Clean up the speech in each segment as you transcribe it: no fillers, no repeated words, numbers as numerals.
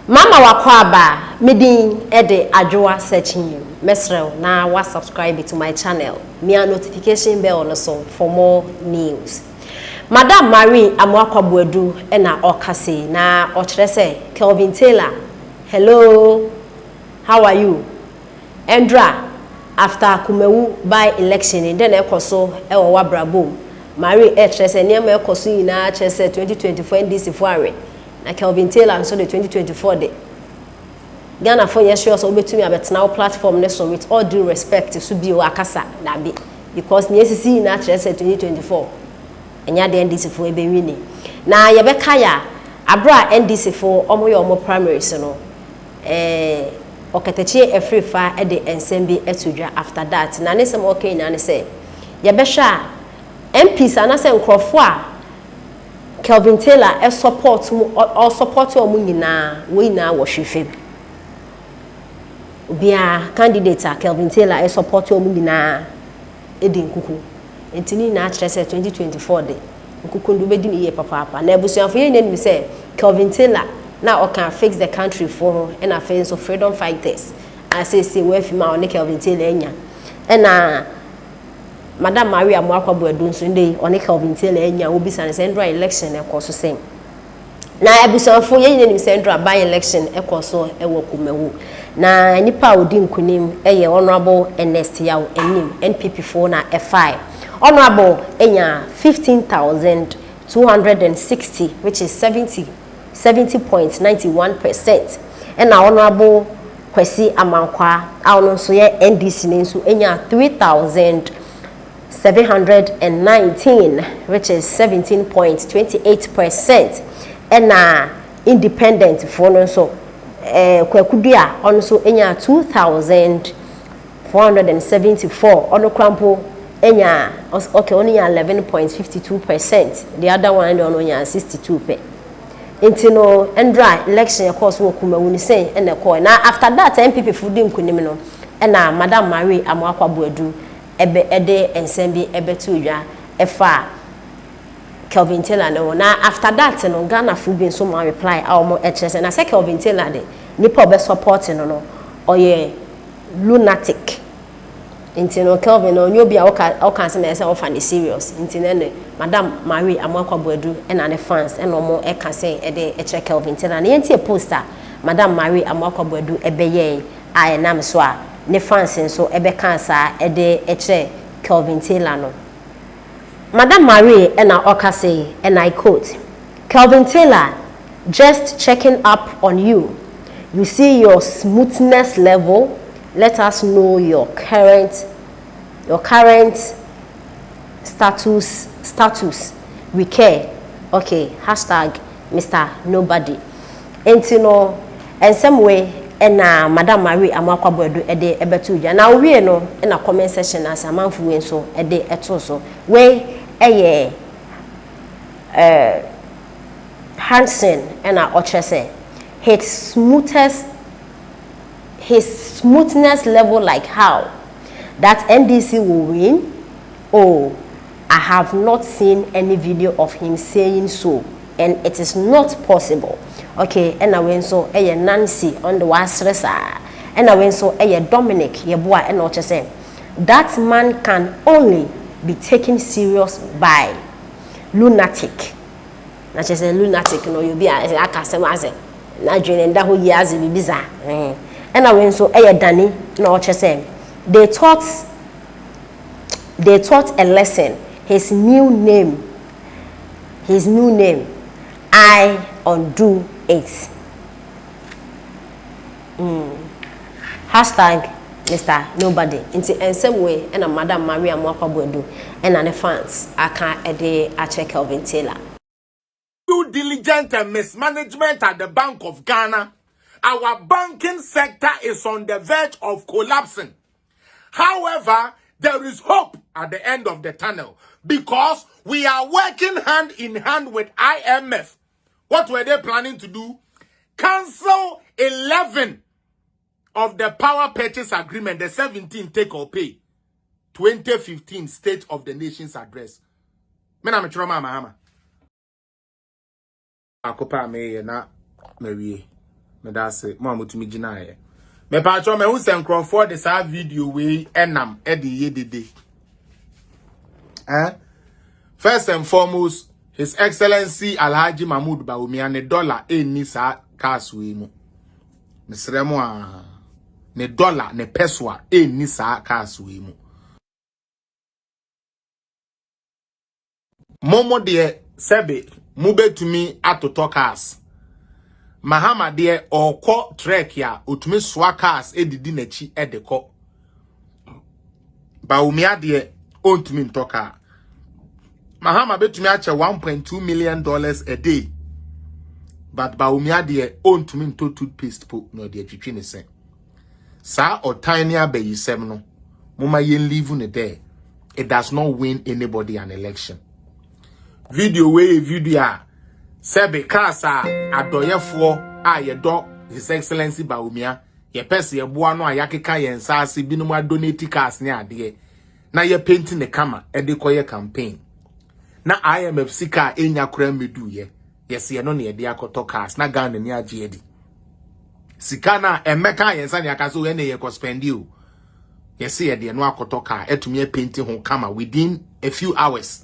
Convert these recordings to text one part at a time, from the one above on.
Mama wakwaba medin ede adwoa searching you. Mesrel na wa subscribe to my channel. Mia notification bell also for more news. Madam Marie Amwakwabuedu ena okase na ochire se Kelvin Taylor. Hello. How are you? Endra after Kumewu by election then ekoso ewo wabrabo. Marie chese niam ekoso yina chese 2024 NDC fuare. Na Kelvin Taylor so the 2024 day. Ghana for yes sure so betumi abetena platform ne so with all due respect to be o akasa na be because NCC na chese 2024. Enya de NDC for ebe wini. Na yebeka ya abra NDC for omo ye omo primaries no. Okatachi efrifa e de ensembi etudwa after that. Na ne sem okay na ne say yebehwa MPs anase nkrofo a Kelvin Taylor e support or support omo nyina we na wo hwefem. Bia candidate Kelvin Taylor e support omo nyina e di nkuku. Entini na atrese 2024 de nkuku ndu be di ne ye papa na ebusuafo ye nani say Kelvin Taylor na o can fix the country for and affairs of freedom fighters. I say we fima on Kelvin Taylor enya. Na Madam Maria Amwakwabuedu nso ndey on Kelvin Taylor enya obi san central election e koso same. Na ebusuafo ye nani central by election e koso e wo Kumewu. Na nipa odi nkunim eye honorable Ernest Yaw enim NPP4 na F5. Honorable enya 15,260 which is 70.91%. And now honorable Kwesi Amankwa our so ye NDC nso enya 3,719 which is 17.28%. And independent for no so kwekudua also enya 2,474 ono krampo enya okay only 11.52%. The other one ono nya 62%. Intino endra election course wo Kumewu ni say ene ko na after that MPP fudi nkunim no na Madam Marie Amwakwabuedu ebe ede ensembi ebe tuwa efa Kelvin Taylor no na after that no Ghana fudi so ma reply awmo echese na say Kelvin Taylor de nipa obe support no oye lunatic. Intino Kelvin no nyobi a o kan say na say o fan serious intino ne Madam Marie Amwakwabuedu and the fans and no more e can say e de check Kelvin Taylor na yenti poster Madam Marie Amwakwabuedu ebeye a nam so a ne fans nso ebe kan sa e de check Kelvin Taylor no. Madam Marie and oka say and I quote Kelvin Taylor just checking up on you. You see your smoothness level. Let us know your current status. We care. Okay, hashtag Mr. Nobody. And you know, in some way, and Madam Marie Amwakwabuedu ede ebetuja. Na we no in a comment section as a man fu so ede etoso. We Hansen and a Ochese his smoothness level like how that NDC will win. Oh, I have not seen any video of him saying so, and it is not possible. Okay, and I went so Nancy on the Wasresa, and I went so Dominic Yeboa and what say that man can only be taken serious by lunatic. Na say lunatic no you be I can say na join that who years be bizarre. And I went so Danny no what say they taught a lesson. His new name, I undo it. Hashtag Mr. Nobody. In the same way, and a Madam Maria Amwakwabuedu and the fans I can't check Kelvin Taylor. Due diligence and mismanagement at the Bank of Ghana, our banking sector is on the verge of collapsing. However, there is hope at the end of the tunnel because we are working hand in hand with IMF. What were they planning to do? Cancel 11 of the power purchase agreement, the 17 take or pay. 2015 State of the Nation's address. Mahama. Akopa me na mawie me da se mo amutumi gina ye me pa cho me hu se nkrofo de sa video we enam e de ye dede first and foremost His Excellency Alhaji Mahmoud Bawumia ne dollar ni sa cars we mu mesremo a ne dollar ne peso ni sa cars we mu momo de sebe mubetumi atoto cars Mahama de okọ trek ya otumi swa cars edidi nachi edeko Bawumia de ontumi ntoka Mahama betumi ache $1.2 million a day but Bawumia de ontumi nto toothpaste po no de twitwe ne se sa otania be yisem no moma yen leave ne there it does not win anybody an election video sebe kasa adoyefo yedo His Excellency Bawumia ye pese ye boa no ayakeka ye nsase binum adonate cars ne ade na ye painting the kama e de koye campaign na IMF sika enya kura medu ye yes ye no ne de akoto cars na Ghana ni age edi sika na emeka ye nsa ne akaso we ne ye ko spendi o yes ye de no akoto car etumi e painting ho kama within a few hours.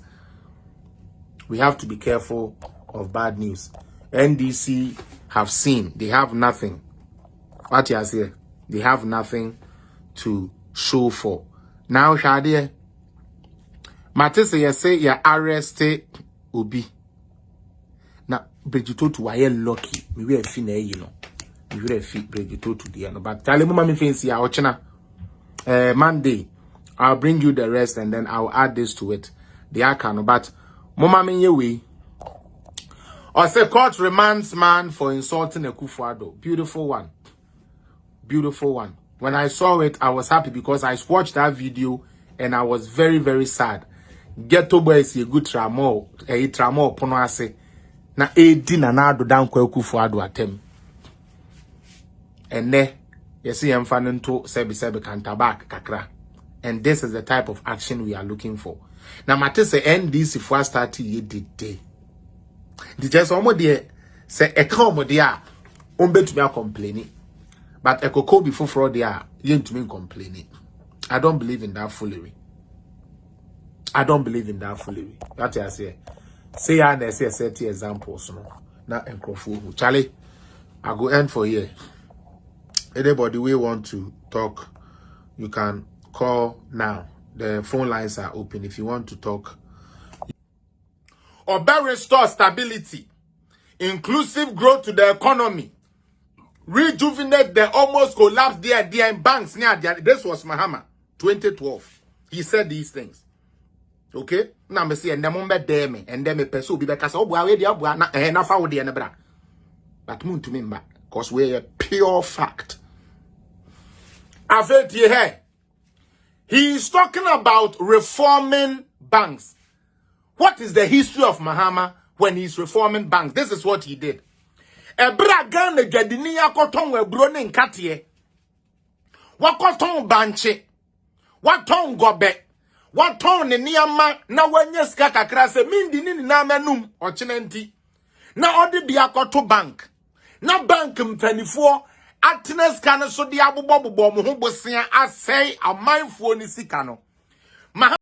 We have to be careful of bad news. NDC have seen they have nothing. What you say? They have nothing to show for. Now, Shadi, Matisse, you say you arrested Obi. Now, Bridgeto to why lucky. We will finish, you know. We will fit Bridgeto to the end. But tell me, Mama, fancy ya Ochina. Monday, I'll bring you the rest and then I'll add this to it. The account, but Mama Minyewe. Or say court remands man for insulting a Kufuado. Beautiful one. Beautiful one. When I saw it, I was happy because I watched that video and I was very, very sad. Ghetto boy is a good tramo. A tramo pono ase. Na na do down kwa Kufuado atem. And ne, you see I'm fanning to sebi kantabak kakra. And this is the type of action we are looking for. Now, Matisse NDC for start ye did day. The just almost there say a come there, to me complaining. But a cocoa before fraud there, you to me complaining. I don't believe in that foolery. I don't believe in that foolery. That's what I say. Say I say 30 examples, no. Not encofu. Charlie, I go end for here. Anybody we want to talk, you can call now. The phone lines are open if you want to talk. Or restore stability, inclusive growth to the economy, rejuvenate the almost collapsed JDM banks near there. This was Mahama, 2012. He said these things. Okay? Now me see and them me and them me pursue because obwa we dia obwa na fa wo de ne bra. But moon to me back because we a pure fact. Afet ye here. He is talking about reforming banks. What is the history of Mahama when he's reforming banks? This is what he did. Ebra Ghana gadini yakoton we bro ne nkatie. Wakoton banche. Waton gobe. Waton ne niyama na wanye sika kakra se mindi ni na manum ochenenti. Na odi bi akoto bank. Na bank mpanifo Atnes kana so di abubo mo ho bosia asai amanfo ni sika no.